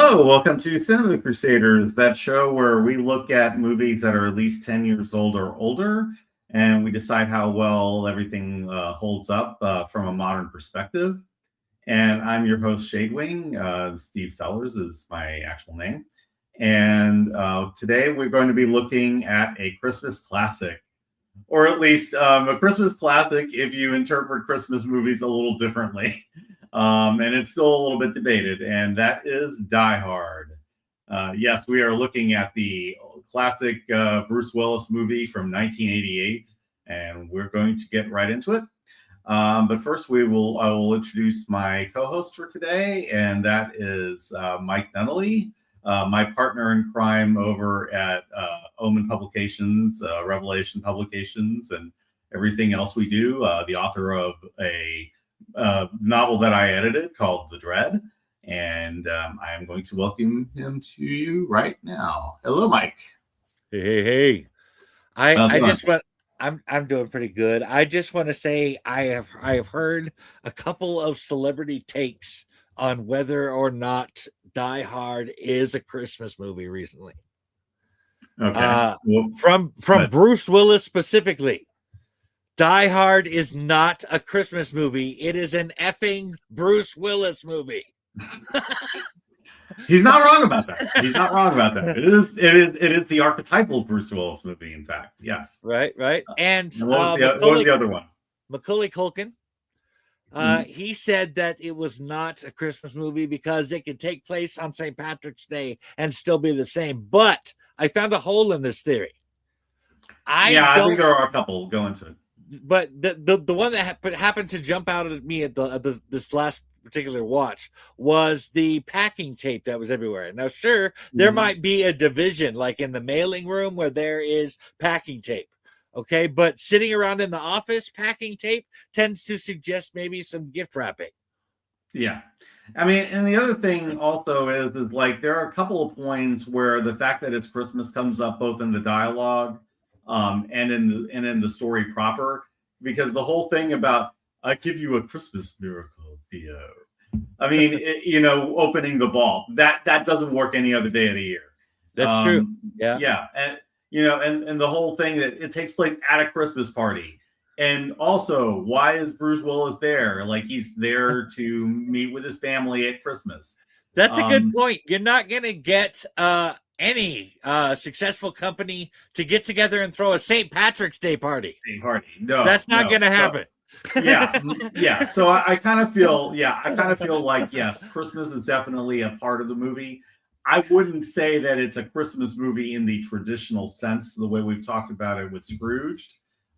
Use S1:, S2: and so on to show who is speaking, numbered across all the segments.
S1: Hello, welcome to Cinema Crusaders, that show where we look at movies that are at least 10 years old or older, and we decide how well everything holds up from a modern perspective. And I'm your host, Shadewing. Steve Sellers is my actual name. And today we're going to be looking at a Christmas classic, or at least a Christmas classic if you interpret Christmas movies a little differently. And it's still a little bit debated, and that is Die Hard. Yes, we are looking at the classic Bruce Willis movie from 1988, and we're going to get right into it. But first, I will introduce my co-host for today, and that is Mike Nunneley, my partner in crime over at Omen Publications, Revelation Publications, and everything else we do. The author of a novel that I edited called The Dread, and I am going to welcome him to you right now. Hello, Mike.
S2: Hey. I'm doing pretty good. I just want to say I have heard a couple of celebrity takes on whether or not Die Hard is a Christmas movie recently.
S1: Okay.
S2: From Bruce Willis specifically. Die Hard is not a Christmas movie. It is an effing Bruce Willis movie.
S1: He's not wrong about that. It is the archetypal Bruce Willis movie, in fact. Yes.
S2: Right. And
S1: what was the other one?
S2: Macaulay Culkin. He said that it was not a Christmas movie because it could take place on St. Patrick's Day and still be the same. But I found a hole in this theory.
S1: I think there are a couple. Go into it.
S2: But the one that happened to jump out at me at this last particular watch was the packing tape that was everywhere. Now, sure, there might be a division like in the mailing room where there is packing tape. Okay, but sitting around in the office, packing tape tends to suggest maybe some gift wrapping. Yeah.
S1: I mean, and the other thing also is like there are a couple of points where the fact that it's Christmas comes up both in the dialogue and in the story proper, because the whole thing about I give you a Christmas miracle, Theo. I mean, opening the vault that doesn't work any other day of the year.
S2: That's true.
S1: Yeah, and and the whole thing that it takes place at a Christmas party, and also why is Bruce Willis there? Like he's there to meet with his family at Christmas.
S2: That's a good point. You're not gonna get any successful company to get together and throw a St. Patrick's Day party.
S1: No,
S2: that's not going to happen.
S1: Yeah. So I kind of feel like, yes, Christmas is definitely a part of the movie. I wouldn't say that it's a Christmas movie in the traditional sense, the way we've talked about it with Scrooged.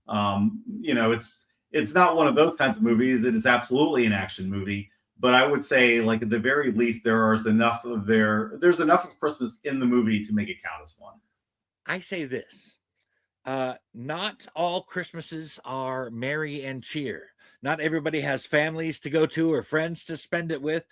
S1: It's not one of those kinds of movies. It is absolutely an action movie. But I would say, like, at the very least, there's enough of Christmas in the movie to make it count as one.
S2: I say this. Not all Christmases are merry and cheer. Not everybody has families to go to or friends to spend it with.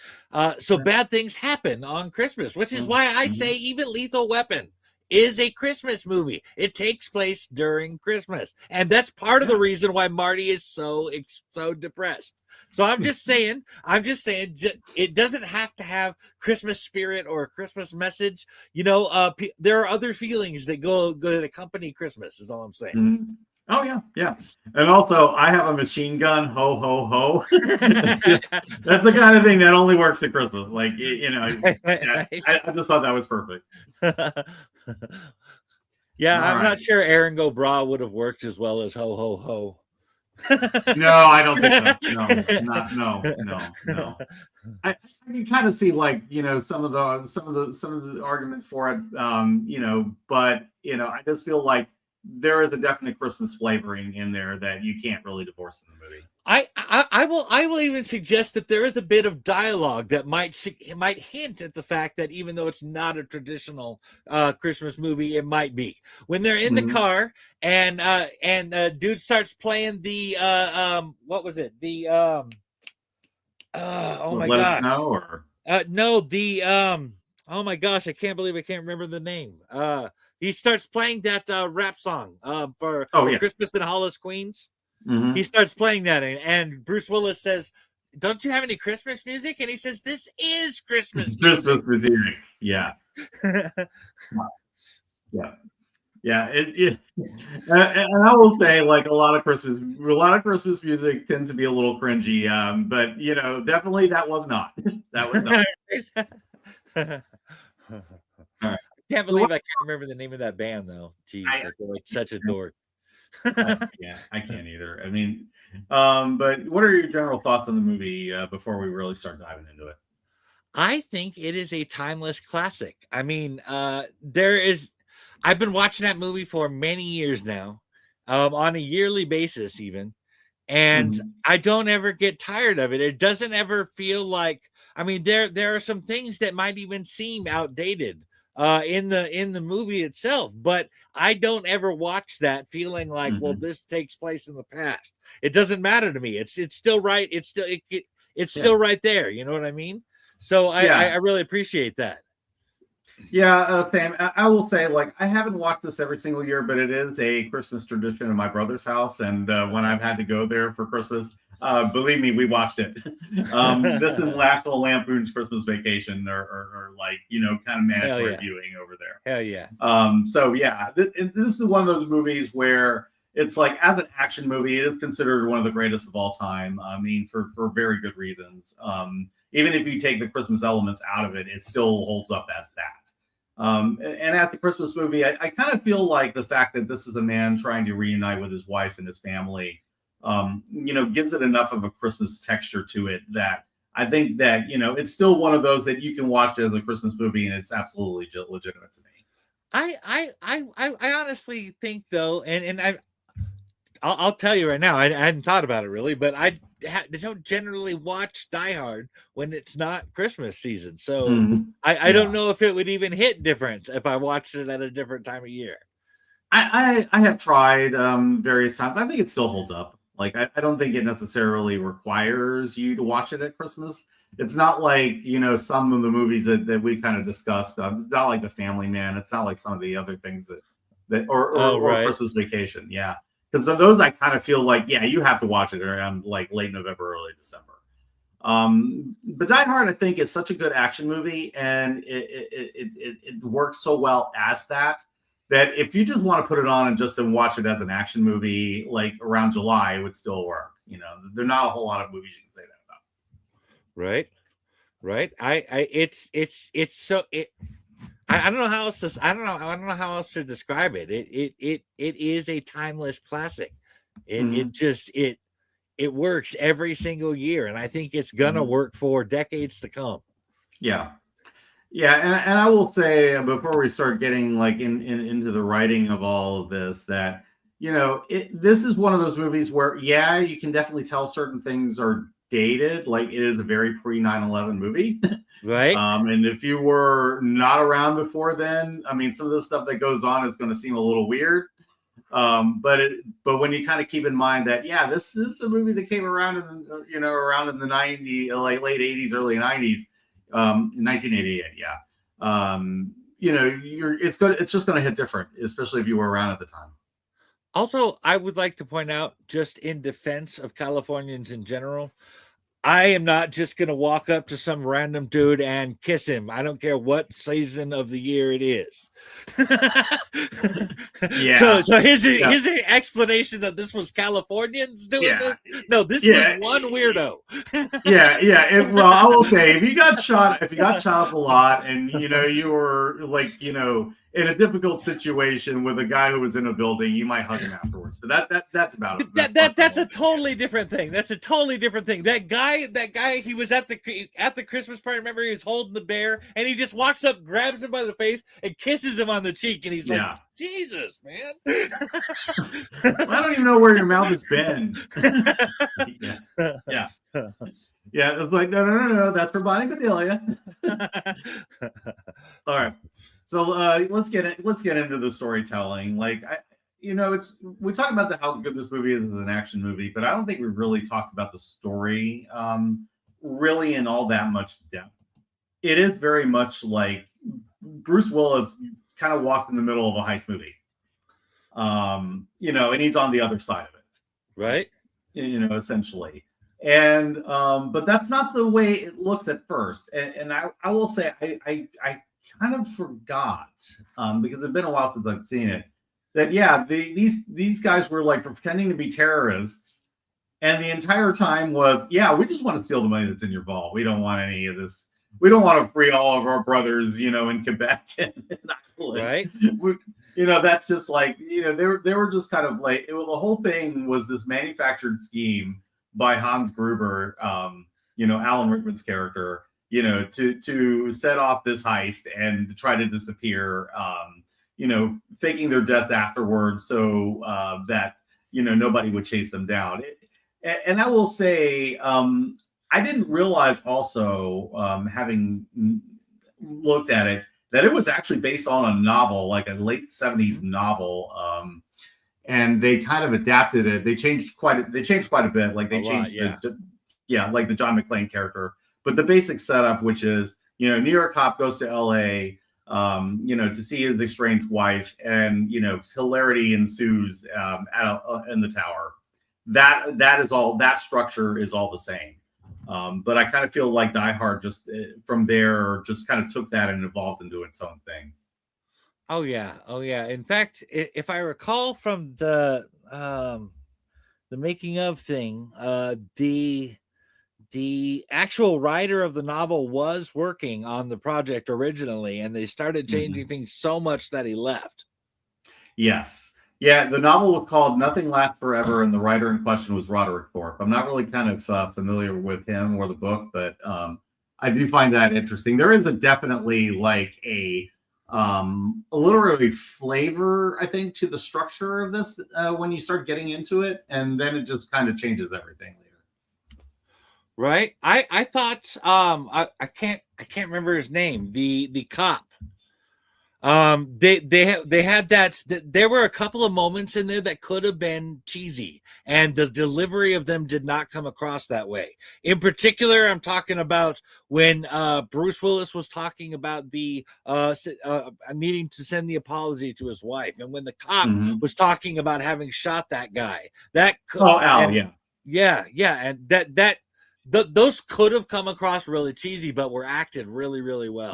S2: So bad things happen on Christmas, which is why I say even Lethal Weapon is a Christmas movie. It takes place during Christmas. And that's part of the reason why Marty is so depressed. So I'm just saying, it doesn't have to have Christmas spirit or a Christmas message. There are other feelings that accompany Christmas, is all I'm saying.
S1: Mm-hmm. Oh, yeah. And also, I have a machine gun, ho, ho, ho. That's the kind of thing that only works at Christmas. Like, I just thought that was perfect.
S2: Yeah, I'm not sure Aaron Go Bra would have worked as well as ho, ho, ho.
S1: No, I don't think so. No. I can kind of see, like, some of the argument for it, but I just feel like there is a definite Christmas flavoring in there that you can't really divorce in the movie.
S2: I will even suggest that there is a bit of dialogue that might hint at the fact that even though it's not a traditional Christmas movie, it might be. When they're in the car and dude starts playing the what was it? The oh my gosh. Oh my gosh, I can't believe I can't remember the name. He starts playing that rap song for Christmas in Hollis, Queens. Mm-hmm. He starts playing that, and Bruce Willis says, "Don't you have any Christmas music?" And he says, "This is Christmas music."
S1: Yeah. Yeah. Yeah, and I will say, like a lot of Christmas music tends to be a little cringy. But definitely that was not. That was not.
S2: I
S1: All right.
S2: can't
S1: So
S2: believe I can't remember the name of that band though. Jeez, I feel like such a dork.
S1: I can't either. I mean, but what are your general thoughts on the movie before we really start diving into it?
S2: I think it is a timeless classic. I mean, I've been watching that movie for many years now, on a yearly basis, even, and
S1: Mhm.
S2: I don't ever get tired of it. It doesn't ever feel like, I mean, there are some things that might even seem outdated in the movie itself, but I don't ever watch that feeling like, well,
S1: Mhm.
S2: this takes place in the past. It doesn't matter to me. It's still right. It's
S1: Yeah.
S2: still right there. You know what I mean? So I
S1: Yeah.
S2: really appreciate that.
S1: Yeah, Sam, I will say, like, I haven't watched this every single year, but it is a Christmas tradition in my brother's house. And when I've had to go there for Christmas, believe me, we watched it. This is National Lampoon's Christmas Vacation, or like, kind of
S2: Hell
S1: mandatory
S2: yeah.
S1: viewing over there.
S2: Hell yeah.
S1: So yeah, this is one of those movies where it's like, as an action movie, it is considered one of the greatest of all time. I mean, for very good reasons. Even if you take the Christmas elements out of it, it still holds up as that. And as the Christmas movie, I kind of feel like the fact that this is a man trying to reunite with his wife and his family, gives it enough of a Christmas texture to it that I think that it's still one of those that you can watch as a Christmas movie and it's absolutely legitimate to me.
S2: I honestly think though, and I'll tell you right now, I hadn't thought about it really, but I don't generally watch Die Hard when it's not Christmas season. So I don't
S1: Yeah.
S2: know if it would even hit different if I watched it at a different time of year.
S1: I have tried various times. I think it still holds up. Like I don't think it necessarily requires you to watch it at Christmas. It's not like some of the movies that we kind of discussed. It's not like The Family Man. It's not like some of the other things or
S2: Right.
S1: Christmas Vacation. Yeah, because those I kind of feel like you have to watch it around like late November, early December. But Die Hard, I think, is such a good action movie, and it works so well as that if you just want to put it on and watch it as an action movie, like around July, it would still work. There are not a whole lot of movies you can say that about.
S2: Right. It's so it. I don't know how else to. I don't know how else to describe it. It is a timeless classic. It works every single year, and I think it's gonna work for decades to come.
S1: Yeah. Yeah, and I will say before we start getting like into the writing of all of this that this is one of those movies where you can definitely tell certain things are dated. Like it is a very pre 9/11 movie,
S2: right?
S1: And if you were not around before then, I mean, some of the stuff that goes on is going to seem a little weird. But when you kind of keep in mind that this is a movie that came around around in the 90s, like late 80s, early 90s. 1988, it's just going to hit different, especially if you were around at the time.
S2: Also, I would like to point out, just in defense of Californians in general, I am not just going to walk up to some random dude and kiss him. I don't care what season of the year it is. So his explanation that this was Californians doing this. No, this was one weirdo.
S1: Well, I will say, if you got shot up a lot, and you were like in a difficult situation with a guy who was in a building, you might hug him afterwards. But that's about it.
S2: That's a totally different thing. That's a totally different thing. That guy, he was at the Christmas party. Remember, he was holding the bear, and he just walks up, grabs him by the face, and kisses him on the cheek, and he's like, "Jesus, man."
S1: I don't even know where your mouth has been. Yeah, it's like no, that's for Bonnie Cordelia. All right, so let's get into the storytelling. Like we talk about how good this movie is as an action movie, but I don't think we've really talked about the story really in all that much depth. It is very much like Bruce Willis kind of walks in the middle of a heist movie, and he's on the other side of it,
S2: right?
S1: Essentially. And but that's not the way it looks at first. And I will say I kind of forgot, because it's been a while since I've seen it, that yeah, these guys were like pretending to be terrorists, and the entire time was, yeah, we just want to steal the money that's in your vault. We don't want any of this. We don't want to free all of our brothers, in Quebec and Ireland.
S2: Right.
S1: That's just like, they were just kind of like, the whole thing was this manufactured scheme by Hans Gruber, Alan Rickman's character, to set off this heist and try to disappear, faking their death afterwards so that, nobody would chase them down. And I will say, I didn't realize also, having looked at it, that it was actually based on a novel, like a late 70s novel. And they kind of adapted it. They changed quite a bit. Like they changed, like the John McClane character. But the basic setup, which is, New York cop goes to LA, to see his estranged wife, and, hilarity ensues in the tower. That structure is all the same. But I kind of feel like Die Hard just from there just kind of took that and evolved into its own thing.
S2: Oh yeah. In fact, if I recall from the making of thing, the actual writer of the novel was working on the project originally, and they started changing things so much that he left.
S1: Yes. Yeah, the novel was called Nothing Lasts Forever, and the writer in question was Roderick Thorpe. I'm not really kind of familiar with him or the book, but I do find that interesting. There is definitely like a literary flavor, I think, to the structure of this when you start getting into it, and then it just kind of changes everything later.
S2: Right. I thought I can't remember his name. The cop. They had that. There were a couple of moments in there that could have been cheesy, and the delivery of them did not come across that way. In particular, I'm talking about when Bruce Willis was talking about the needing to send the apology to his wife, and when the cop was talking about having shot that guy. And those could have come across really cheesy, but were acted really, really well.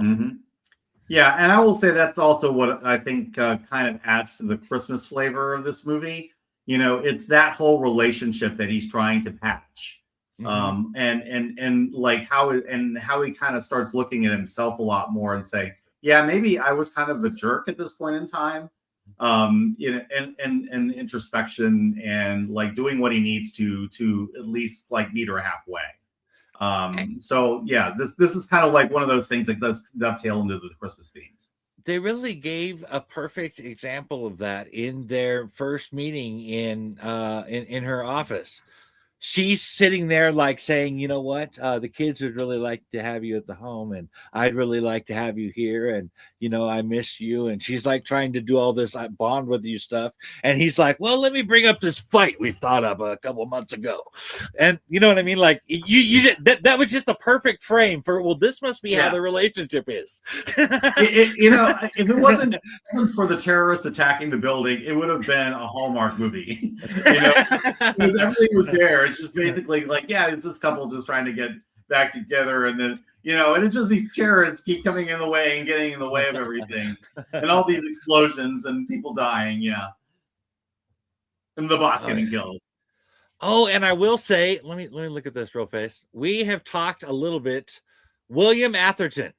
S1: Yeah, and I will say that's also what I think kind of adds to the Christmas flavor of this movie. It's that whole relationship that he's trying to patch, and like how he kind of starts looking at himself a lot more and saying, yeah, maybe I was kind of a jerk at this point in time, and introspection and like doing what he needs to at least like meet her halfway. So yeah, this is kind of like one of those things that does dovetail into the Christmas themes.
S2: They really gave a perfect example of that in their first meeting in her office. She's sitting there like saying, you know what, the kids would really like to have you at the home, and I'd really like to have you here, and I miss you. And she's like trying to do all this bond with you stuff, and he's like, well, let me bring up this fight we thought of a couple of months ago. And you know what I mean? Like that was just the perfect frame for, well, this must be how the relationship is.
S1: If it wasn't for the terrorists attacking the building, it would have been a Hallmark movie. Because everything was there. It's just basically like, yeah, it's this couple just trying to get back together, and then and it's just these terrorists keep coming in the way and getting in the way of everything, and all these explosions and people dying, and the boss getting killed.
S2: Oh, and I will say, let me look at this real fast. We have talked a little bit, William Atherton.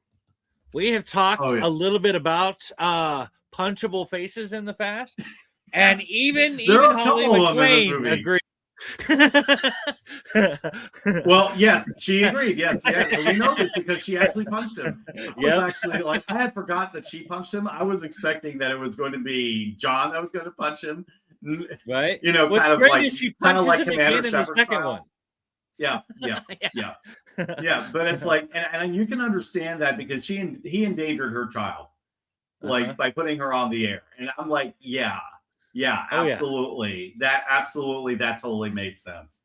S2: We have talked a little bit about punchable faces in the past, and even Holly McClane agreed.
S1: Well, yes, she agreed. Yes, we know this because she actually punched him. I was actually like, I had forgot that she punched him. I was expecting that it was going to be John that was going to punch him.
S2: Right?
S1: What's kind of like
S2: she punches
S1: like
S2: him
S1: Commander
S2: again in the second
S1: style.
S2: one.
S1: Yeah. But it's like, and you can understand that because he endangered her child, like by putting her on the air, and I'm like, yeah, absolutely. That totally made sense.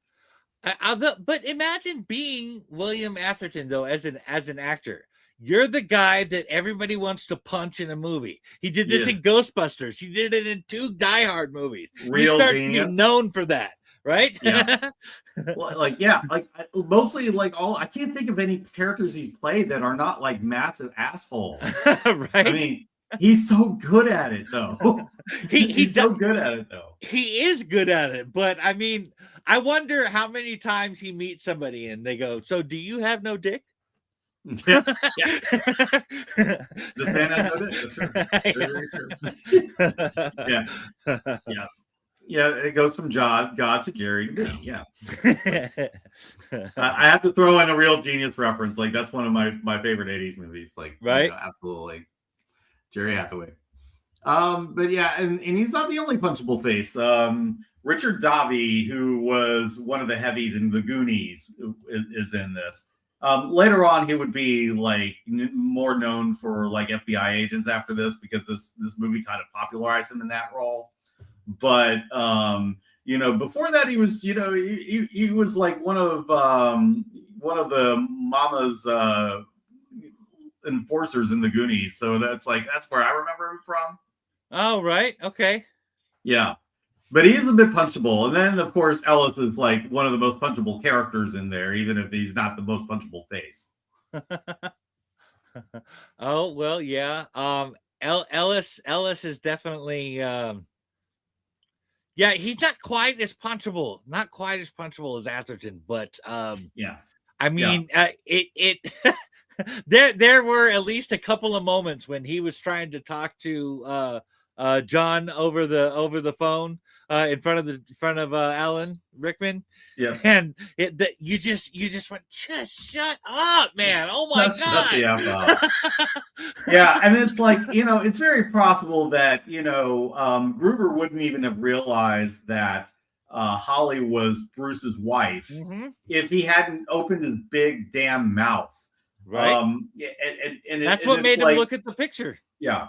S2: But imagine being William Atherton though, as an actor. You're the guy that everybody wants to punch in a movie. He did this in Ghostbusters. He did it in 2 Die Hard movies.
S1: Real
S2: you start
S1: genius.
S2: being known for that. right?
S1: Yeah. Well, like, yeah, like mostly like all I can't think of any characters he's played that are not like massive assholes. I
S2: Right?
S1: mean, he's so good at it though.
S2: He
S1: He's
S2: does.
S1: so good at it though.
S2: He is good at it, but I mean, I wonder how many times he meets somebody and they go, "So, do you have no dick?"
S1: Yeah, yeah. This man has no dick. That's true. Very, very true. Yeah, yeah, yeah. It goes from God to Jerry to me. Yeah. I have to throw in a real genius reference. Like that's one of my favorite '80s movies. Like,
S2: Right?
S1: absolutely, Jerry Hathaway. But yeah, and he's not the only punchable face. Richard Davi, who was one of the heavies in the Goonies, is in this. Later on, he would be like more known for like FBI agents after this because this movie kind of popularized him in that role. But before that, he was he was like one of the Mama's enforcers in the Goonies. So that's where I remember him from.
S2: Oh, right. Okay.
S1: Yeah. But he's a bit punchable. And then, of course, Ellis is like one of the most punchable characters in there, even if he's not the most punchable face.
S2: Oh, well, yeah. Ellis is definitely yeah, he's not quite as punchable as Atherton, but
S1: Yeah.
S2: I mean, it there were at least a couple of moments when he was trying to talk to John over the phone in front of Alan Rickman.
S1: Yeah.
S2: And you just went, just shut up, man. Oh my God.
S1: Shut the F up. Yeah, and it's like, it's very possible that, Gruber wouldn't even have realized that Holly was Bruce's wife if he hadn't opened his big damn mouth.
S2: Right.
S1: And
S2: that's what made him look at the picture.
S1: Yeah,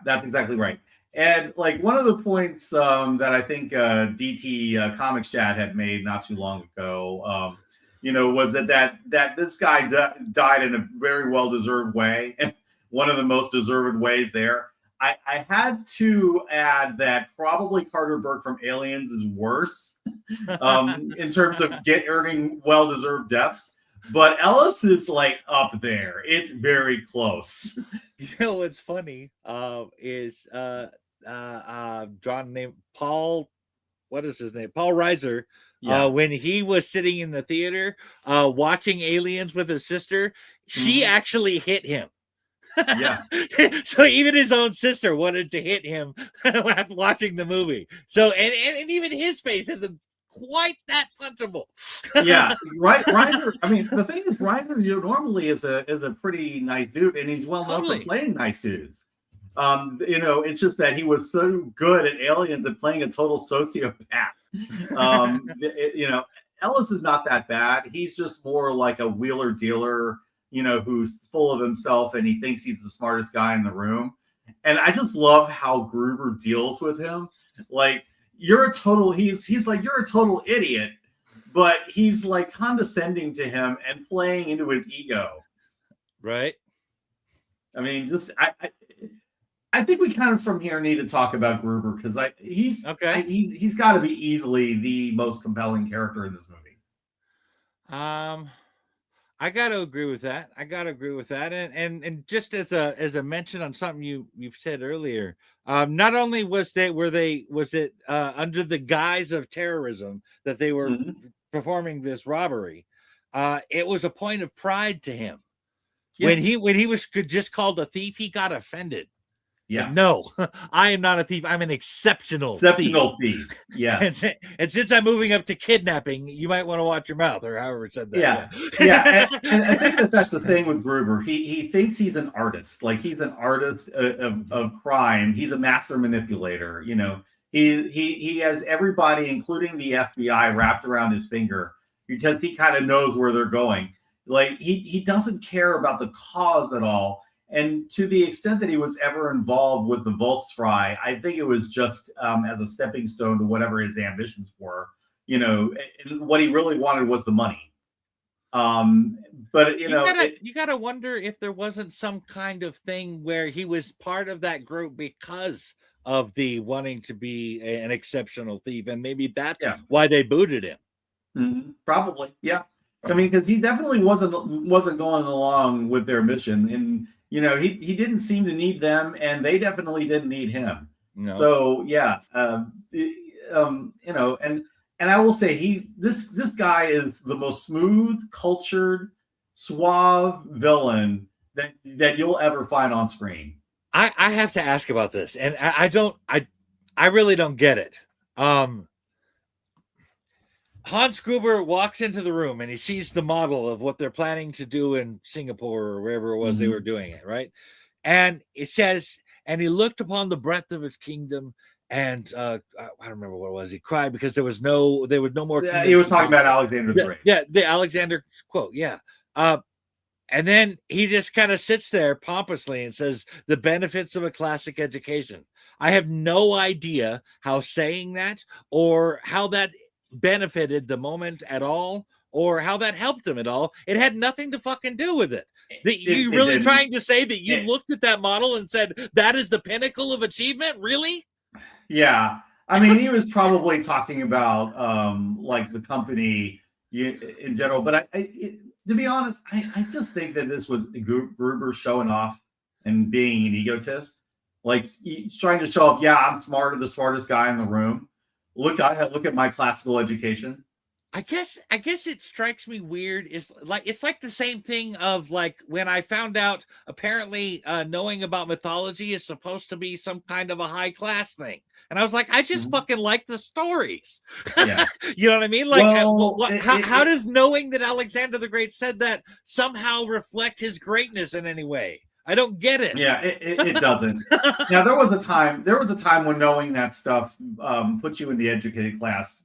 S1: that's exactly right. And like one of the points that I think DT Comics Chat had made not too long ago, was that this guy died in a very well-deserved way, one of the most deserved ways there. I had to add that probably Carter Burke from Aliens is worse in terms of earning well-deserved deaths. But Ellis is like up there. It's very close.
S2: You know what's funny is John named Paul. What is his name? Paul Reiser. Yeah. When he was sitting in the theater watching Aliens with his sister, she actually hit him.
S1: Yeah.
S2: So even his own sister wanted to hit him watching the movie. So and even his face isn't quite that punchable.
S1: Yeah, right. Reiser. I mean, the thing is, Reiser normally is a pretty nice dude, and he's well known for playing nice dudes. It's just that he was so good at Aliens and playing a total sociopath. Ellis is not that bad. He's just more like a wheeler dealer, who's full of himself and he thinks he's the smartest guy in the room. And I just love how Gruber deals with him. Like, he's like, you're a total idiot, but he's like condescending to him and playing into his ego.
S2: Right.
S1: I mean, I think we kind of from here need to talk about Gruber because he's got to be easily the most compelling character in this movie.
S2: I got to agree with that. And just as a mention on something you said earlier, not only was it under the guise of terrorism that they were performing this robbery, it was a point of pride to him. Yeah. When he was just called a thief, he got offended.
S1: Yeah.
S2: Like, no, I am not a thief. I'm an exceptional thief.
S1: Yeah.
S2: And since I'm moving up to kidnapping, you might want to watch your mouth, or however it said that.
S1: Yeah. And I think that's the thing with Gruber. He thinks he's an artist. Like he's an artist of crime. He's a master manipulator. He has everybody, including the FBI, wrapped around his finger because he kind of knows where they're going. Like he doesn't care about the cause at all. And to the extent that he was ever involved with the Volksfrei, I think it was just as a stepping stone to whatever his ambitions were. And what he really wanted was the money. But
S2: you gotta wonder if there wasn't some kind of thing where he was part of that group because of the wanting to be an exceptional thief, and maybe that's
S1: Yeah.
S2: why they booted him.
S1: Probably, yeah. I mean, because he definitely wasn't going along with their mission, and he didn't seem to need them, and they definitely didn't need him.
S2: No.
S1: So yeah, and I will say this guy is the most smooth, cultured, suave villain that you'll ever find on screen.
S2: I have to ask about this, and I really don't get it. Hans Gruber walks into the room and he sees the model of what they're planning to do in Singapore or wherever it was they were doing it, right? And it says, and he looked upon the breadth of his kingdom, and I don't remember what it was. He cried because there was no more.
S1: Yeah, he was talking about Alexander the Great.
S2: Yeah, the Alexander quote. Yeah. And then he just kind of sits there pompously and says, the benefits of a classic education. I have no idea how saying that or how that benefited the moment at all or how that helped him at all. It had nothing to fucking do with it. You really trying to say that you looked at that model and said, that is the pinnacle of achievement? Really?
S1: Yeah. I mean, he was probably talking about like the company in general, but to be honest, I just think that this was Gruber showing off and being an egotist. Like he's trying to show off, yeah, I'm the smartest guy in the room. Look at my classical education.
S2: I guess it strikes me weird. It's like the same thing of like when I found out apparently knowing about mythology is supposed to be some kind of a high class thing. And I was like, I just fucking like the stories. Yeah. You know what I mean? Like, how does knowing that Alexander the Great said that somehow reflect his greatness in any way? I don't get it.
S1: Yeah, it doesn't. Now there was a time when knowing that stuff put you in the educated class,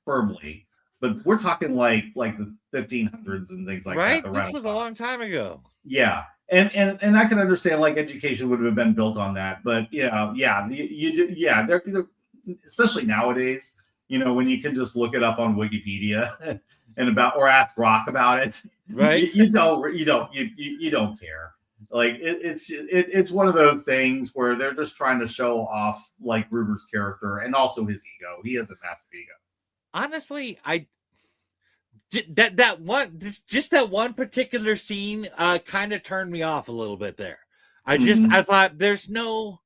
S1: firmly. But we're talking like the 1500s and things like that.
S2: Right? This was a long time ago.
S1: Yeah. And I can understand like education would have been built on that, but they're especially nowadays, when you can just look it up on Wikipedia or ask Brock about it,
S2: right?
S1: You don't care. Like it's one of those things where they're just trying to show off like Gruber's character and also his ego. He has a massive ego.
S2: Honestly, that one particular scene kind of turned me off a little bit there. I thought there's no.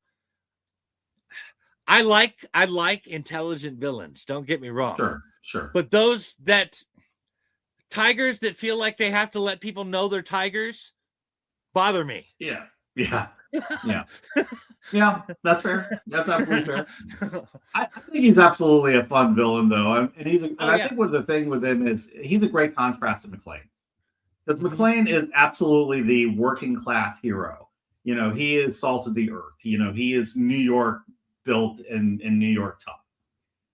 S2: I like intelligent villains. Don't get me wrong.
S1: Sure.
S2: But tigers that feel like they have to let people know they're tigers bother me.
S1: Yeah. Yeah, that's fair. That's absolutely fair. I think he's absolutely a fun villain, though, and I think what the thing with him is he's a great contrast to McClane, because McClane is absolutely the working class hero. He is salt of the earth. He is New York built and New York tough,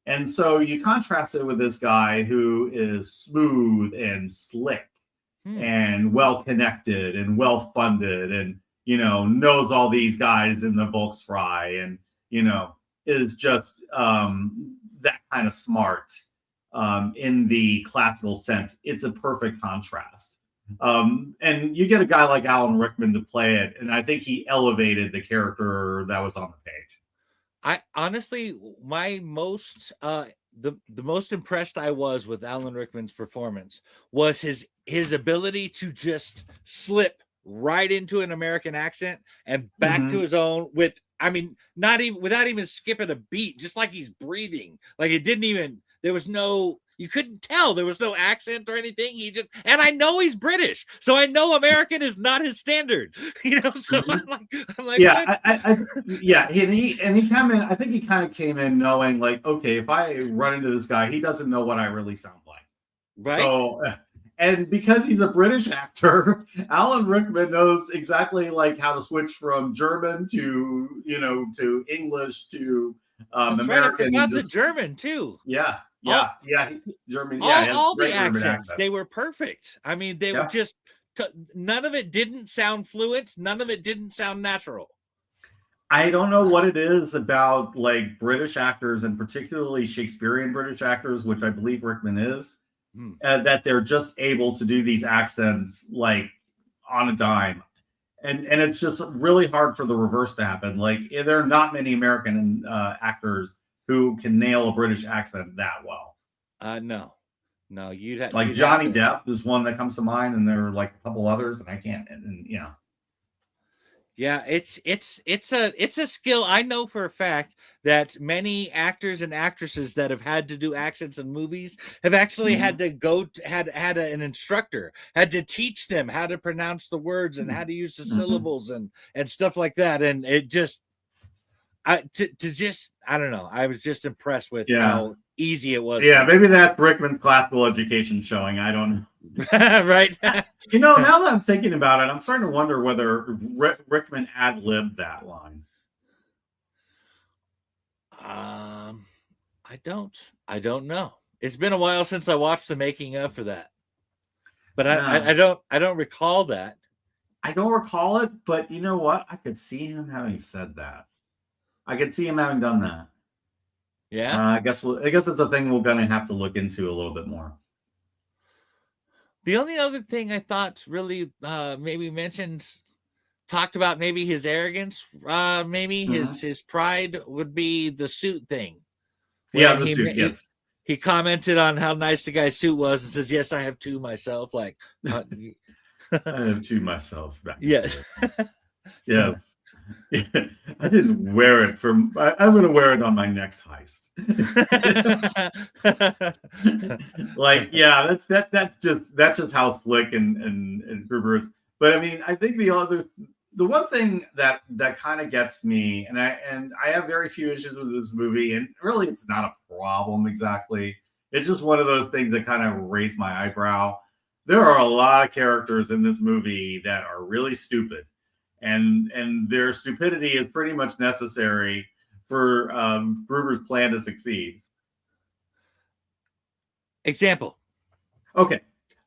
S1: and so you contrast it with this guy who is smooth and slick and well connected and well funded and knows all these guys in the Volksfrei and, is just that kind of smart in the classical sense. It's a perfect contrast. And you get a guy like Alan Rickman to play it, and I think he elevated the character that was on the page.
S2: I honestly, my most the most impressed I was with Alan Rickman's performance was his ability to just slip right into an American accent and back to his own without even skipping a beat, just like he's breathing. Like you couldn't tell there was no accent or anything. And I know he's British, so I know American is not his standard. So I'm like,
S1: yeah, he came in. I think he kind of came in knowing like, okay, if I run into this guy, he doesn't know what I really sound like,
S2: right?
S1: So. And because he's a British actor, Alan Rickman knows exactly like how to switch from German to English to American.
S2: Right, I forgot the German too.
S1: Yeah, German.
S2: All the accents, they were perfect. I mean, they were just none of it didn't sound fluent. None of it didn't sound natural.
S1: I don't know what it is about like British actors, and particularly Shakespearean British actors, which I believe Rickman is. That they're just able to do these accents like on a dime. and it's just really hard for the reverse to happen. Like there are not many American actors who can nail a British accent that well.
S2: No,
S1: Like
S2: you'd have
S1: Johnny
S2: to.
S1: Depp is one that comes to mind, and there are like a couple others, and I can't. And
S2: Yeah, it's a skill. I know for a fact that many actors and actresses that have had to do accents in movies have actually had to an instructor, had to teach them how to pronounce the words and how to use the syllables and stuff like that. And it just I don't know. I was just impressed with how easy it was.
S1: Yeah, maybe that's Rickman's classical education showing. I don't know.
S2: Right.
S1: Now that I'm thinking about it, I'm starting to wonder whether Rickman ad-libbed that line.
S2: I don't know. It's been a while since I watched the making of for that, but I don't recall that.
S1: I don't recall it, but you know what? I could see him having said that. I could see him having done that.
S2: Yeah.
S1: I guess it's a thing we're going to have to look into a little bit more.
S2: The only other thing I thought really talked about maybe his arrogance, maybe his pride would be the suit thing.
S1: Yeah, the suit, yes.
S2: He commented on how nice the guy's suit was and says, "Yes, I have two myself." Like,
S1: I have two myself.
S2: Yes.
S1: Yes. Yeah, I didn't wear it I'm going to wear it on my next heist. Like, yeah, that's just how slick and Gruber is. But I mean, I think the one thing that kind of gets me, and I have very few issues with this movie, and really it's not a problem exactly. It's just one of those things that kind of raise my eyebrow. There are a lot of characters in this movie that are really stupid. And their stupidity is pretty much necessary for Gruber's plan to succeed.
S2: Example.
S1: Okay.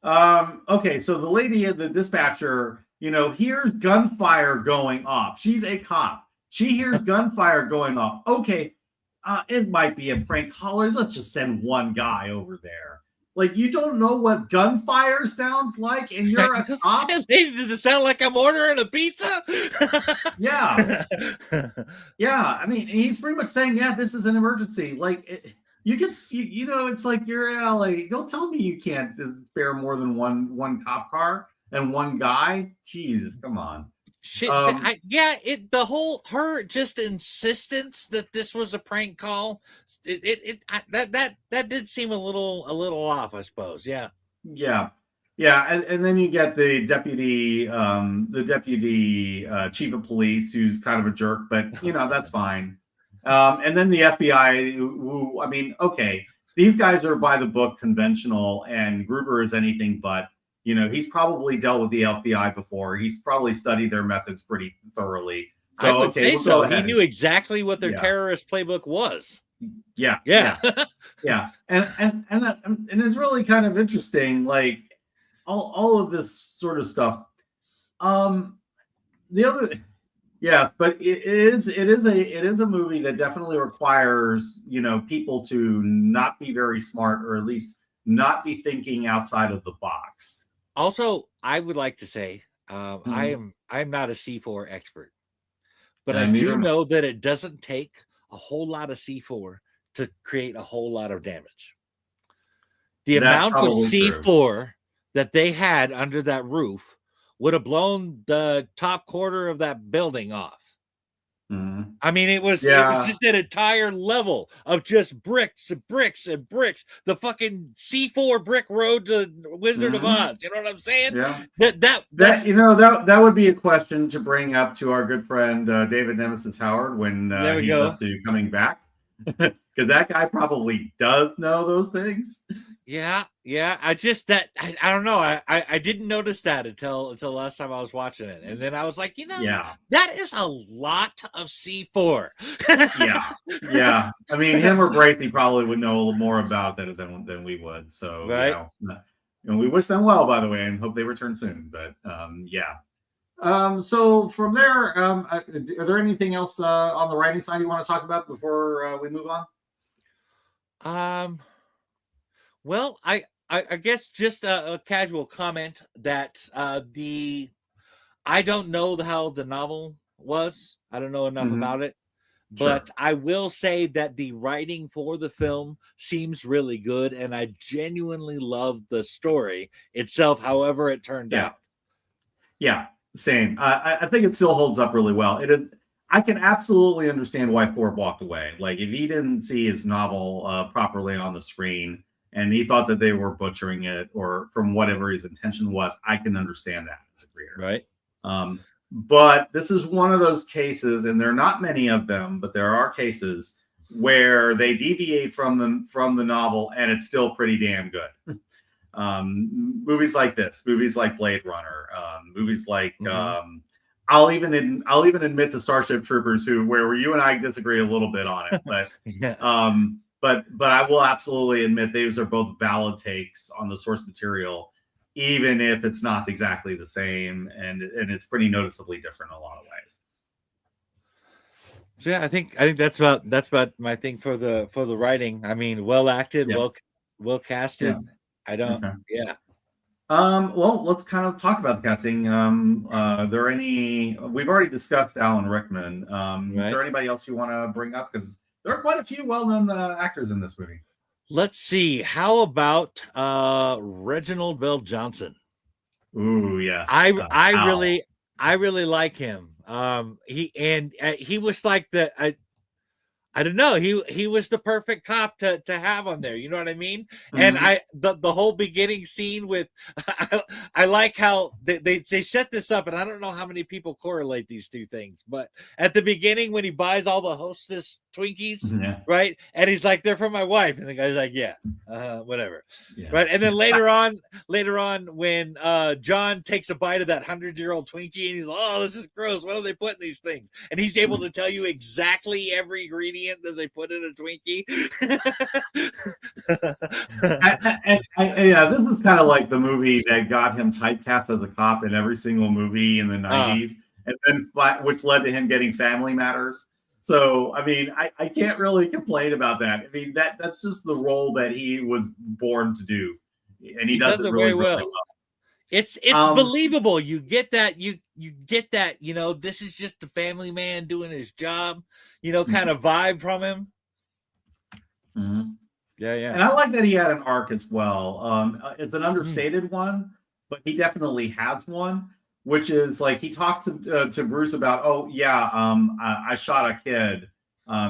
S1: So the lady at the dispatcher, hears gunfire going off. She's a cop. She hears gunfire going off. Okay, it might be a prank caller. Let's just send one guy over there. Like, you don't know what gunfire sounds like, and you're a cop?
S2: Does it sound like I'm ordering a pizza?
S1: Yeah. Yeah, I mean, he's pretty much saying, yeah, this is an emergency. Like, you can see, it's like you're in LA. Don't tell me you can't spare more than one cop car and one guy. Jesus, come on.
S2: Shit, her just insistence that this was a prank call, that did seem a little off, I suppose. Yeah.
S1: And then you get the deputy chief of police, who's kind of a jerk, but that's fine. And then the FBI, who I mean, okay, these guys are by the book, conventional, and Gruber is anything but. He's probably dealt with the FBI before. He's probably studied their methods pretty thoroughly. So,
S2: I would say so. He knew exactly what their terrorist playbook was.
S1: Yeah. And it's really kind of interesting, like all of this sort of stuff. But it is a movie that definitely requires people to not be very smart, or at least not be thinking outside of the box.
S2: Also, I would like to say I'm not a C4 expert, but I do know that it doesn't take a whole lot of C4 to create a whole lot of damage. The amount of C4 that they had under that roof would have blown the top quarter of that building off. I mean, it was just an entire level of just bricks and bricks and bricks. The fucking C4 brick road to Wizard of Oz. You know what I'm saying?
S1: Yeah.
S2: That
S1: would be a question to bring up to our good friend David Nemesis Howard when he's up to coming back, because that guy probably does know those things.
S2: Yeah. I don't know. I didn't notice that until last time I was watching it, and then I was like, that is a lot of C4.
S1: Yeah. I mean, him or Bracey probably would know a little more about that than we would. So,
S2: right.
S1: And we wish them well, by the way, and hope they return soon. But so from there, are there anything else on the writing side you want to talk about before we move on?
S2: Well, I guess just a casual comment that the I don't know how the novel was. I don't know enough
S1: Mhm.
S2: about it.
S1: Sure.
S2: But I will say that the writing for the film seems really good, and I genuinely love the story itself, however it turned
S1: Yeah.
S2: out.
S1: Yeah. Same. I think it still holds up really well. It is. I can absolutely understand why Ford walked away. Like, if he didn't see his novel properly on the screen and he thought that they were butchering it, or from whatever his intention was, I can understand that as a creator.
S2: Right.
S1: But this is one of those cases, and there are not many of them, but there are cases where they deviate from the novel, and it's still pretty damn good. Movies like this, movies like Blade Runner, movies like I'll even admit to Starship Troopers, where you and I disagree a little bit on it, but
S2: Yeah.
S1: but I will absolutely admit these are both valid takes on the source material, even if it's not exactly the same, and it's pretty noticeably different in a lot of ways.
S2: So yeah, I think that's about my thing for the writing. I mean, well acted,
S1: Yeah,
S2: well
S1: yeah.
S2: casted. I don't.
S1: Okay.
S2: Yeah.
S1: Well, let's kind of talk about the casting. Are there any? We've already discussed Alan Rickman. Is
S2: Right.
S1: there anybody else you want to bring up? Because there are quite a few well-known actors in this movie.
S2: Let's see. How about Reginald Bell Johnson?
S1: Ooh, yes.
S2: I
S1: Al.
S2: really like him. He was like I don't know. He was the perfect cop to have on there. You know what I mean? And
S1: Mhm.
S2: the whole beginning scene with I like how they set this up, and I don't know how many people correlate these two things, but at the beginning when he buys all the Hostess Twinkies,
S1: Yeah.
S2: right? And he's like, they're for my wife, and the guy's like, yeah, whatever.
S1: Yeah.
S2: Right. And then later on, when John takes a bite of that 100-year-old Twinkie and he's like, oh, this is gross. What do they put in these things? And he's able to tell you exactly every ingredient that they put in a Twinkie.
S1: Yeah, this is kind of like the movie that got him typecast as a cop in every single movie in the 90s, and then which led to him getting Family Matters. So, I mean, I can't really complain about that. I mean, that's just the role that he was born to do, and he
S2: He
S1: does
S2: does
S1: it
S2: it
S1: really,
S2: very
S1: really
S2: well.
S1: well.
S2: It's believable. You get that. You get that. You know, this is just a family man doing his job. You know, kind of vibe from him.
S1: Mm-hmm.
S2: Yeah.
S1: And I like that he had an arc as well. It's an understated one, but he definitely has one, which is like he talks to Bruce about, oh yeah, I shot a kid.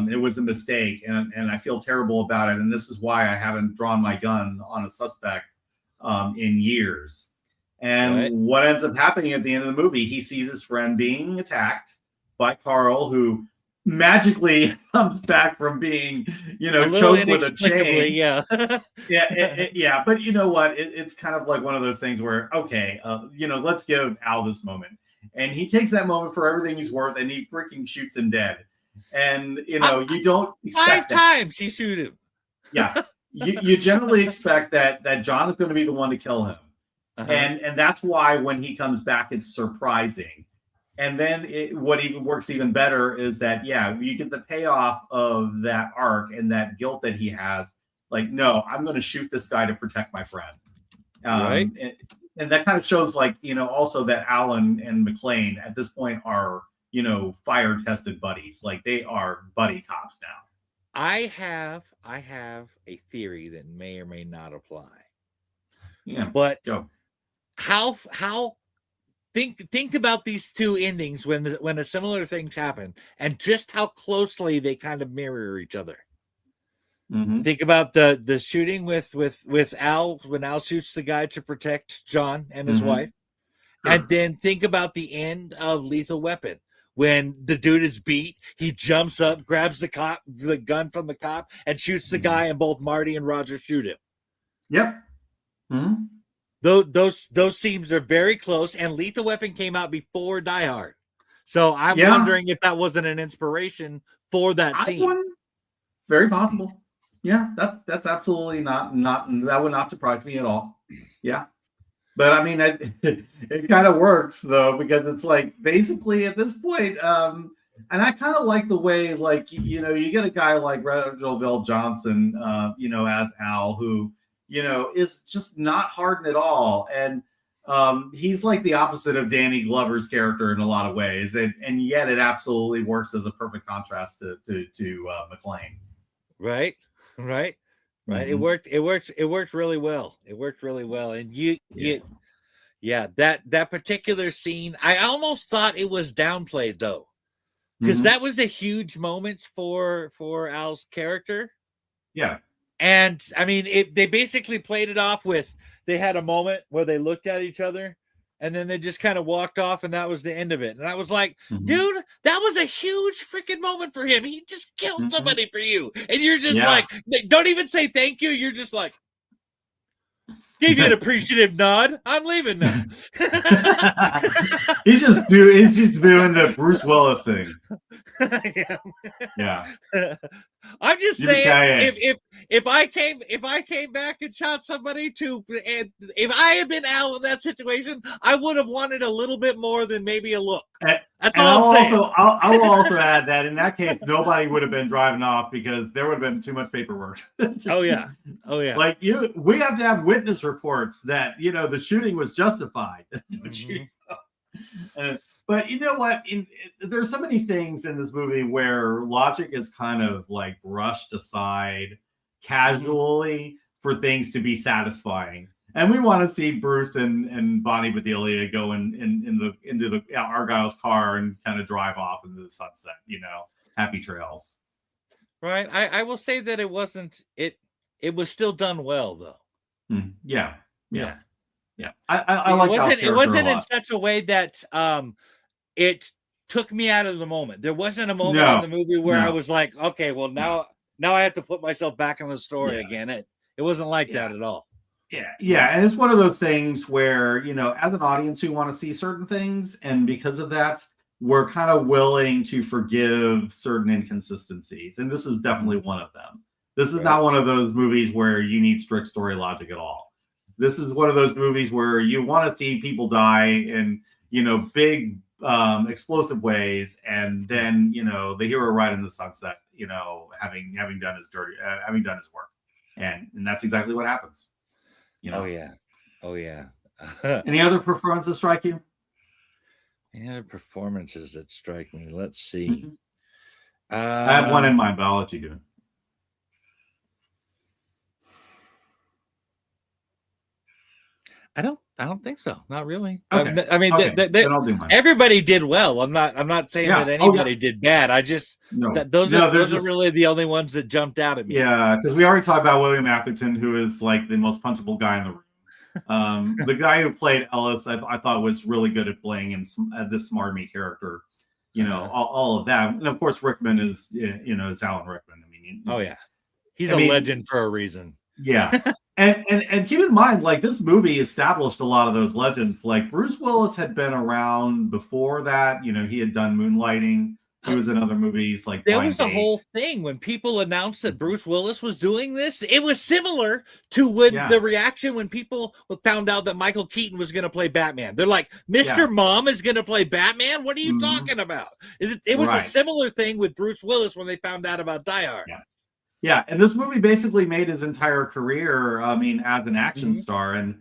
S1: It was a mistake, and I feel terrible about it. And this is why I haven't drawn my gun on a suspect in years. And
S2: Right.
S1: what ends up happening at the end of the movie, he sees his friend being attacked by Carl, who magically comes back from being, choked with a chain.
S2: Yeah.
S1: Yeah. But you know what? It's kind of like one of those things where, okay, let's give Al this moment. And he takes that moment for everything he's worth, and he freaking shoots him dead. And, you don't expect
S2: 5 times he shoot him.
S1: Yeah. You generally expect that John is going to be the one to kill him. And that's why when he comes back, it's surprising. And then what even works even better is that, yeah, you get the payoff of that arc and that guilt that he has. Like, no, I'm going to shoot this guy to protect my friend.
S2: Right.
S1: And that kind of shows, like, also that Alan and McClane at this point are, fire tested buddies. Like, they are buddy cops now.
S2: I have a theory that may or may not apply.
S1: Yeah.
S2: But
S1: go.
S2: How think about these two endings when a similar things happen, and just how closely they kind of mirror each other.
S1: Mm-hmm.
S2: Think about the shooting with Al, when Al shoots the guy to protect John and his wife. Sure. And then think about the end of Lethal Weapon. When the dude is beat, he jumps up, grabs the gun from the cop, and shoots the guy, and both Marty and Roger shoot him.
S1: Yep. Mm-hmm.
S2: Those scenes are very close, and Lethal Weapon came out before Die Hard. So I'm wondering if that wasn't an inspiration for that scene.
S1: Very possible. Yeah, that's absolutely not that would not surprise me at all. Yeah. But I mean, it kind of works though, because it's like basically at this point, and I kind of like the way, like, you get a guy like Reginald Bell Johnson, as Al, who, is just not hardened at all. And he's like the opposite of Danny Glover's character in a lot of ways, and yet it absolutely works as a perfect contrast to McClane.
S2: Right.
S1: Mm-hmm.
S2: It worked really well. And that particular scene, I almost thought it was downplayed though, because that was a huge moment for Al's character.
S1: Yeah.
S2: And I mean, they basically played it off with, they had a moment where they looked at each other and then they just kind of walked off, and that was the end of it. And I was like, dude, that was a huge freaking moment for him. He just killed somebody for you. And you're just like, don't even say thank you. You're just like, gave you an appreciative nod. I'm leaving now.
S1: he's just doing the Bruce Willis thing. Yeah.
S2: I'm just saying, if I came back and shot somebody and if I had been Al in that situation, I would have wanted a little bit more than maybe a look. That's all I'm saying.
S1: I will also add that in that case, nobody would have been driving off because there would have been too much paperwork.
S2: Oh yeah.
S1: Like we have to have witness reports that the shooting was justified. But you know what? There's so many things in this movie where logic is kind of like brushed aside casually for things to be satisfying. And we want to see Bruce and Bonnie Bedelia go into the Argyle's car and kind of drive off into the sunset. Happy trails.
S2: Right. I will say that it wasn't. It was still done well though.
S1: Yeah.
S2: I like it wasn't in such a way that it took me out of the moment. There wasn't a moment in the movie where I was like, okay, well now I have to put myself back in the story again. It wasn't like that at all.
S1: Yeah, and it's one of those things where as an audience, we want to see certain things, and because of that, we're kind of willing to forgive certain inconsistencies, and this is definitely one of them. This is not one of those movies where you need strict story logic at all. This is one of those movies where you want to see people die in big explosive ways, and then the hero ride in the sunset, having done his work, and that's exactly what happens.
S2: Oh yeah.
S1: Any other performances strike you?
S2: Any other performances that strike me? Let's see.
S1: I have one in mind, but I'll let you do it.
S2: I don't think so. Not really.
S1: Okay.
S2: I mean, everybody did well. I'm not saying that anybody did bad. I just those are really the only ones that jumped out at me.
S1: Yeah, because we already talked about William Atherton, who is like the most punchable guy in the room. The guy who played Ellis, I thought was really good at playing him this smarmy character. All of that, and of course Rickman is Alan Rickman. I mean,
S2: he's a legend for a reason.
S1: Yeah. And keep in mind, like, this movie established a lot of those legends. Like, Bruce Willis had been around before that. He had done Moonlighting. He was in other movies like
S2: there was a whole thing when people announced that Bruce Willis was doing this. It was similar to when the reaction when people found out that Michael Keaton was going to play Batman. They're like, Mr. Mom is going to play Batman? What are you talking about? It was a similar thing with Bruce Willis when they found out about Die Hard.
S1: Yeah, and this movie basically made his entire career, as an action star, and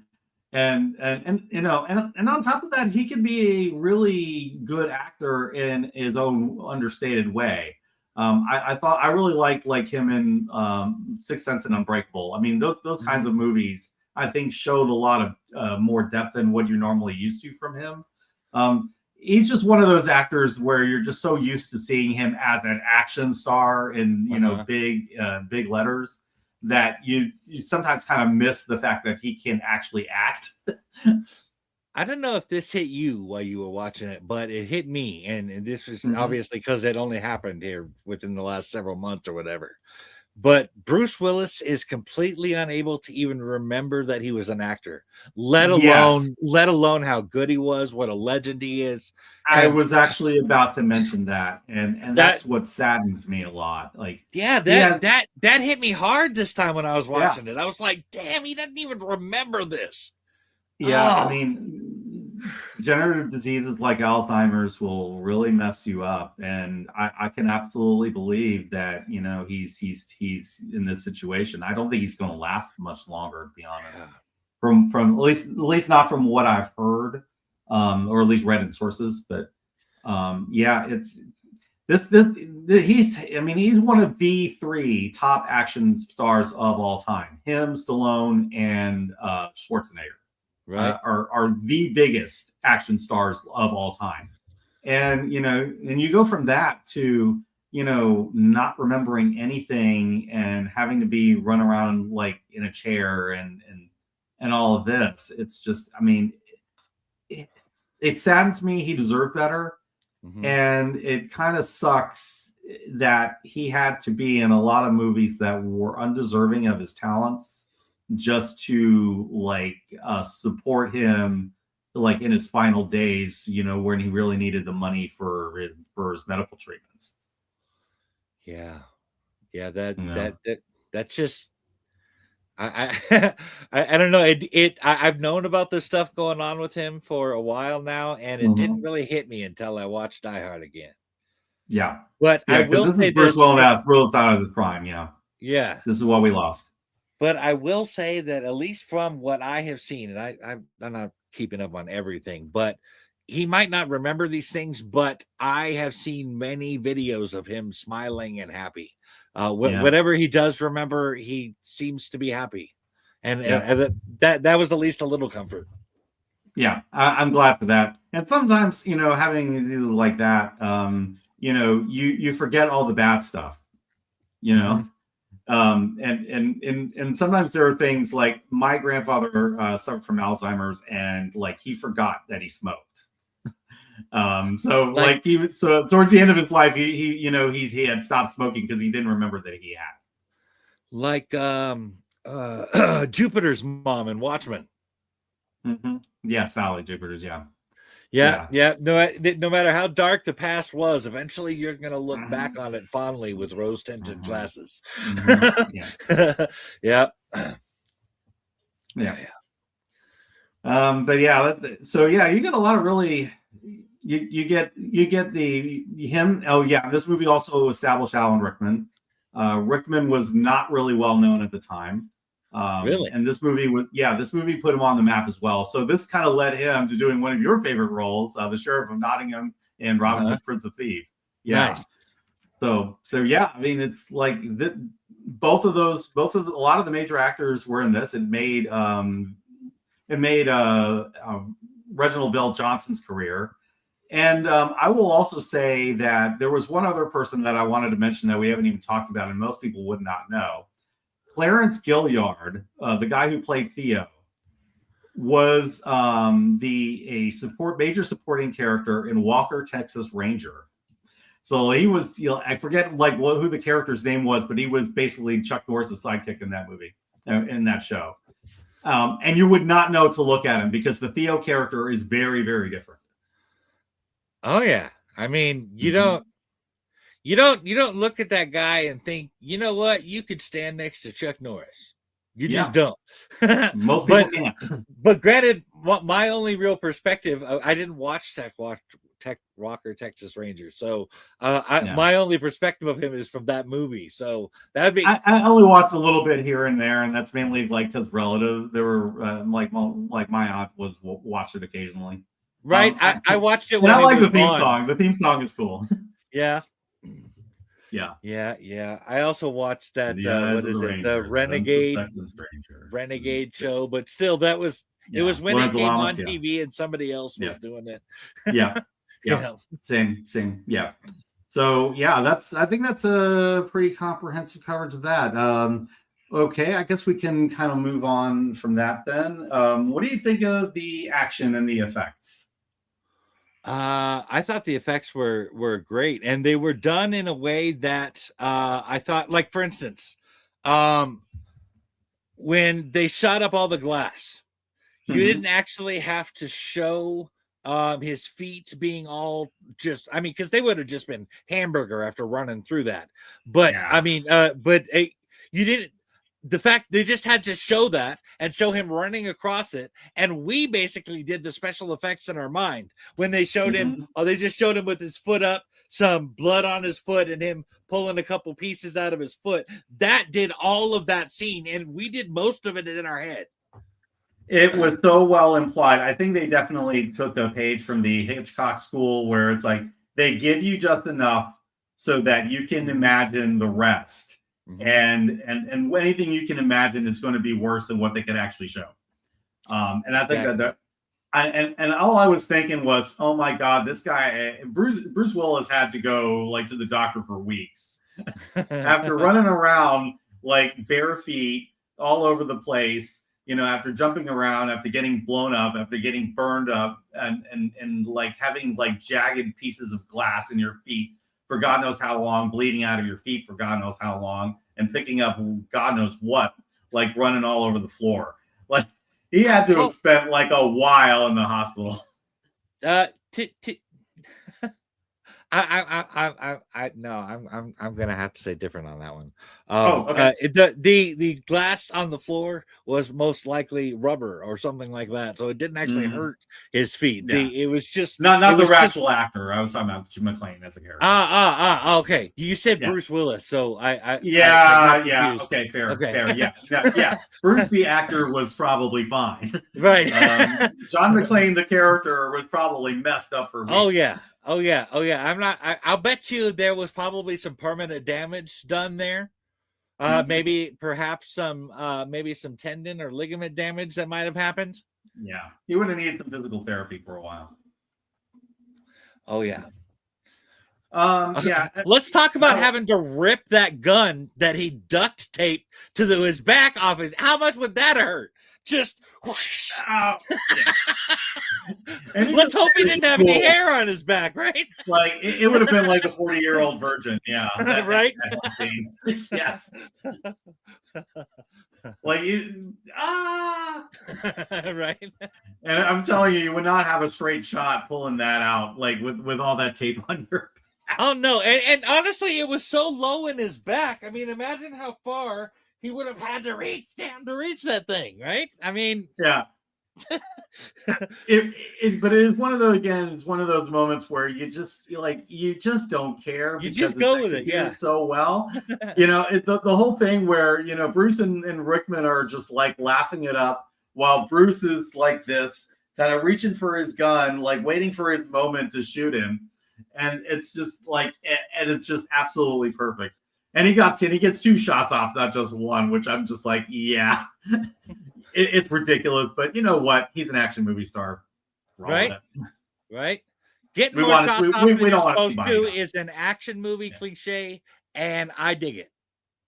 S1: on top of that, he could be a really good actor in his own understated way. I really like him in Sixth Sense and Unbreakable. I mean, those kinds of movies, I think, showed a lot of more depth than what you're normally used to from him. He's just one of those actors where you're just so used to seeing him as an action star in big letters that you sometimes kind of miss the fact that he can actually act.
S2: I don't know if this hit you while you were watching it, but it hit me, and this was obviously because it only happened here within the last several months or whatever. But Bruce Willis is completely unable to even remember that he was an actor, let alone how good he was, what a legend he is.
S1: I was actually about to mention that, and that's what saddens me a lot. Like,
S2: that hit me hard this time when I was watching it. I was like, damn, he doesn't even remember this.
S1: Yeah, I mean, degenerative diseases like Alzheimer's will really mess you up, and I can absolutely believe that he's in this situation. I don't think he's going to last much longer, to be honest. from at least not from what I've heard, or at least read in sources. But yeah, it's he's one of the three top action stars of all time. Him, Stallone, and Schwarzenegger,
S2: Right.
S1: are the biggest action stars of all time. And you go from that to not remembering anything and having to be run around like in a chair and all of this. It's just, it saddens me. He deserved better.
S2: Mm-hmm.
S1: And it kind of sucks that he had to be in a lot of movies that were undeserving of his talents just to support him like in his final days, when he really needed the money for his medical treatments.
S2: Yeah. That's just, I don't know. I've known about this stuff going on with him for a while now, and it didn't really hit me until I watched Die Hard again.
S1: Yeah.
S2: But
S1: yeah,
S2: I will say
S1: this. Bruce Willis out of his prime. Yeah.
S2: Yeah.
S1: This is what we lost.
S2: But I will say that at least from what I have seen, and I'm not keeping up on everything, but he might not remember these things, but I have seen many videos of him smiling and happy. Whatever he does remember, he seems to be happy. And that was at least a little comfort.
S1: Yeah, I'm glad for that. And sometimes, having like that, you forget all the bad stuff, and sometimes there are things like my grandfather suffered from Alzheimer's, and like he forgot that he smoked. So towards the end of his life, he had stopped smoking because he didn't remember that he had.
S2: Like Jupiter's mom in Watchmen.
S1: Mm-hmm. Yeah, Sally Jupiter's. Yeah.
S2: No matter how dark the past was, eventually you're going to look back on it fondly with rose-tinted glasses. Yeah.
S1: But yeah, so yeah, you get a lot of really. You get him. Oh yeah, this movie also established Alan Rickman. Rickman was not really well known at the time.
S2: Really?
S1: And this movie put him on the map as well. So this kind of led him to doing one of your favorite roles, the Sheriff of Nottingham and Robin Hood, Prince of Thieves. Yeah. Nice. So yeah, it's like both of a lot of the major actors were in this. It made Reginald Vell Johnson's career. And I will also say that there was one other person that I wanted to mention that we haven't even talked about, and most people would not know. Clarence Gilliard, the guy who played Theo, was major supporting character in Walker, Texas Ranger. So he was, I forget who the character's name was, but he was basically Chuck Norris's sidekick in that movie, in that show. And you would not know to look at him because the Theo character is very, very different.
S2: Oh yeah, you don't look at that guy and think, you know what, you could stand next to Chuck Norris. You just don't.
S1: Most people can't.
S2: But granted, my only real perspective, I didn't watch Walker, Texas Ranger, so my only perspective of him is from that movie. So that'd be.
S1: I only watched a little bit here and there, and that's mainly because relatives. There were my aunt watched it occasionally.
S2: Right, I watched it.
S1: And I like the theme song. The theme song is cool.
S2: Yeah.
S1: Yeah.
S2: I also watched that. What is it? The Renegade show. But still, that was it was when it came on TV and somebody else was doing it.
S1: Yeah. Same. Yeah. So yeah, I think that's a pretty comprehensive coverage of that. Okay, I guess we can kind of move on from that then. What do you think of the action and the effects?
S2: I thought the effects were great, and they were done in a way that I thought, like for instance, when they shot up all the glass, you didn't actually have to show his feet being all just, because they would have just been hamburger after running through that. But you didn't. The fact they just had to show that and show him running across it, and we basically did the special effects in our mind when they showed him. They just showed him with his foot up, some blood on his foot, and him pulling a couple pieces out of his foot. That did all of that scene, and we did most of it in our head.
S1: It was so well implied. I think they definitely took a page from the Hitchcock school where it's like they give you just enough so that you can imagine the rest.
S2: Mhm.
S1: And anything you can imagine is going to be worse than what they could actually show. And I think that and all I was thinking was, oh my God, this guy Bruce Willis had to go like to the doctor for weeks after running around like bare feet all over the place. You know, after jumping around, after getting blown up, after getting burned up, and like having like jagged pieces of glass in your feet for God knows how long, bleeding out of your feet for God knows how long, and picking up God knows what, like running all over the floor. Like he had to have spent like a while in the hospital.
S2: I'm gonna have to say different on that one.
S1: Okay.
S2: The glass on the floor was most likely rubber or something like that, so it didn't actually hurt his feet.
S1: Yeah.
S2: It was just
S1: not the actual actor. I was talking about McClane as a character.
S2: Okay. You said Bruce Willis, so I
S1: okay, fair. Yeah. Bruce the actor was probably fine.
S2: Right.
S1: John McClane the character was probably messed up for weeks.
S2: Oh yeah. I'll bet you there was probably some permanent damage done there. Maybe perhaps some tendon or ligament damage that might have happened.
S1: Yeah, he would have needed some physical therapy for a while.
S2: Oh yeah.
S1: Yeah.
S2: Let's talk about having to rip that gun that he duct taped to his back off his. How much would that hurt? Just. Let's hope he didn't have any hair on his back, right?
S1: Like it would have been like a 40-year-old virgin, yeah.
S2: Right?
S1: Yes. Like
S2: right.
S1: And I'm telling you would not have a straight shot pulling that out, like with all that tape on your back.
S2: Oh no, and honestly, it was so low in his back. I mean, imagine how far he would have had to reach down to reach that thing, right? I mean,
S1: yeah. But it is one of those, again, it's one of those moments where you just don't care.
S2: You just go with it, yeah.
S1: So well, the whole thing where Bruce and Rickman are just like laughing it up while Bruce is like this, kind of reaching for his gun, like waiting for his moment to shoot him, and it's just like, and it's just absolutely perfect. And he gets 2 shots off, not just one, which I'm just like, yeah. It's ridiculous, but you know what? He's an action movie star.
S2: Right? Getting more shots off than you're supposed to is an action movie cliche, and I dig it.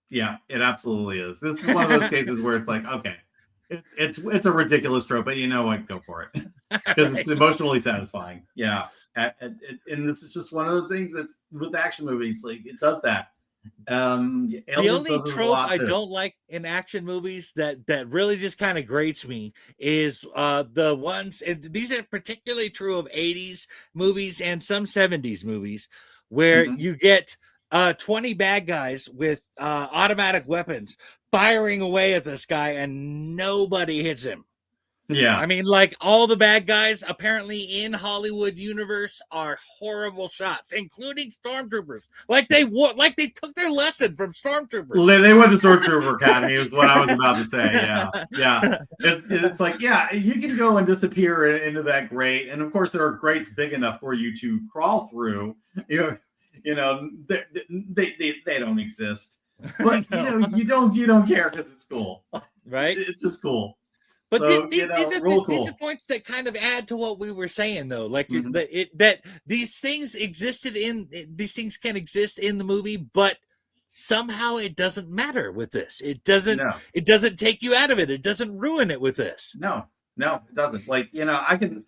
S1: Yeah, it absolutely is. This is one of those cases where it's like, okay, it's a ridiculous trope, but you know what? Go for it. Because it's emotionally satisfying. Yeah. And this is just one of those things that's with action movies, like it does that.
S2: The only trope I don't like in action movies that really just kind of grates me is the ones, and these are particularly true of 80s movies and some 70s movies, where you get 20 bad guys with automatic weapons firing away at this guy and nobody hits him.
S1: Yeah.
S2: I mean, like, all the bad guys apparently in Hollywood universe are horrible shots, including stormtroopers. Like they took their lesson from stormtroopers.
S1: They went to Stormtrooper Academy is what I was about to say. Yeah. It's like, yeah, you can go and disappear into that grate, and of course there are grates big enough for you to crawl through. They don't exist, but you don't care because it's cool,
S2: right?
S1: It's just cool.
S2: But so, these are points that kind of add to what we were saying, though. Like that these things can exist in the movie, but somehow it doesn't matter with this. It doesn't take you out of it. It doesn't ruin it with this.
S1: No, it doesn't. Like, I'm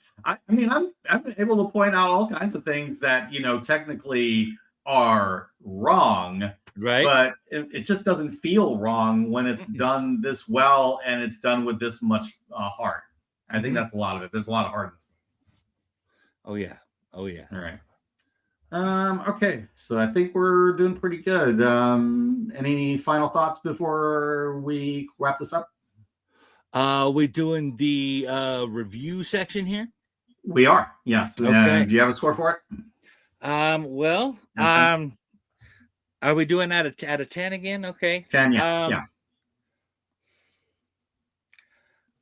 S1: able to point out all kinds of things that technically are wrong.
S2: Right.
S1: But it just doesn't feel wrong when it's done this well and it's done with this much heart. I think that's a lot of it. There's a lot of heart in this.
S2: Oh yeah.
S1: All right. Okay. So I think we're doing pretty good. Any final thoughts before we wrap this up?
S2: We doing the review section here?
S1: We are. Yes.
S2: Okay.
S1: Do you have a score for it?
S2: Are we doing out of 10 again? Okay.
S1: 10, yeah.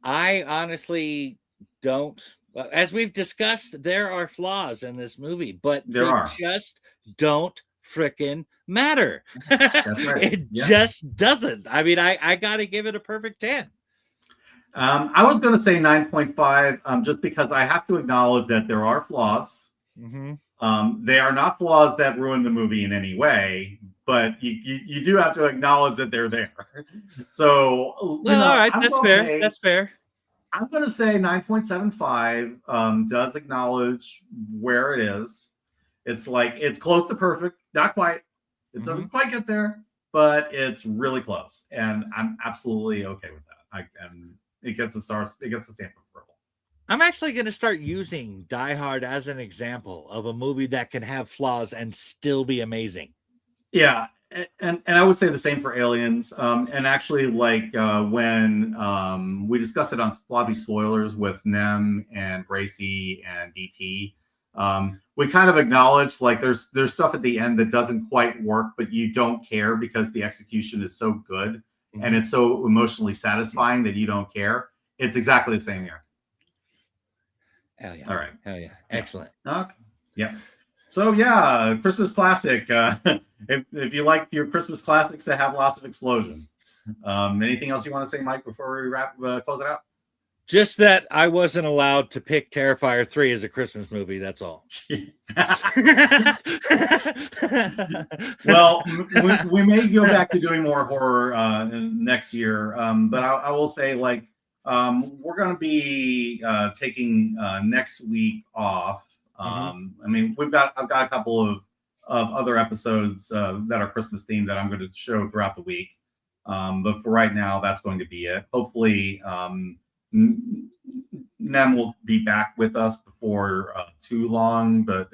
S2: I honestly don't. As we've discussed, there are flaws in this movie, but
S1: There
S2: they
S1: are.
S2: just don't frickin' matter.
S1: That's right.
S2: It
S1: Yeah.
S2: just doesn't. I mean, I got to give it a perfect 10.
S1: I was going to say 9.5, just because I have to acknowledge that there are flaws.
S2: Mm-hmm.
S1: They are not flaws that ruin the movie in any way, but you do have to acknowledge that they're there. So,
S2: Well, all right, that's fair.
S1: say,
S2: That's fair.
S1: I'm going to say 9.75 does acknowledge where it is. It's like, it's close to perfect, not quite. It doesn't quite get there, but it's really close. And I'm absolutely okay with that. And it gets a star, it gets a stamp of approval.
S2: I'm actually going to start using Die Hard as an example of a movie that can have flaws and still be amazing.
S1: Yeah, and I would say the same for Aliens. And actually, like when we discussed it on Floppy Spoilers with Nem and Bracy and DT, we kind of acknowledged like there's stuff at the end that doesn't quite work, but you don't care because the execution is so good and it's so emotionally satisfying that you don't care. It's exactly the same here.
S2: Hell yeah.
S1: All right.
S2: Hell yeah. Excellent.
S1: Okay. Yeah. So yeah, Christmas classic. If you like your Christmas classics to have lots of explosions. Anything else you want to say, Mike, before we close it out?
S2: Just that I wasn't allowed to pick Terrifier 3 as a Christmas movie. That's all.
S1: Well, we may go back to doing more horror next year. But I will say, like, we're going to be taking next week off. I mean, I've got a couple of other episodes that are Christmas themed that I'm going to show throughout the week. But for right now, that's going to be it. Hopefully, Nem will be back with us before too long, but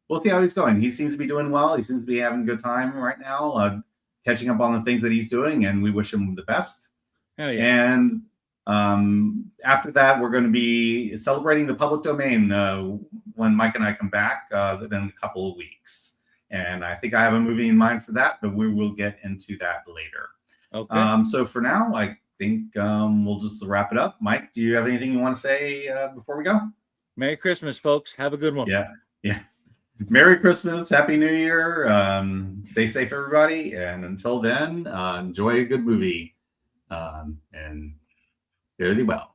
S1: we'll see how he's going. He seems to be doing well. He seems to be having a good time right now, catching up on the things that he's doing, and we wish him the best.
S2: Oh, yeah.
S1: And after that, we're going to be celebrating the public domain when Mike and I come back in a couple of weeks. And I think I have a movie in mind for that, but we will get into that later.
S2: Okay.
S1: So for now, I think we'll just wrap it up. Mike, do you have anything you want to say before we go?
S2: Merry Christmas, folks. Have a good one.
S1: Yeah. Merry Christmas. Happy New Year. Stay safe, everybody. And until then, enjoy a good movie. And fare thee well.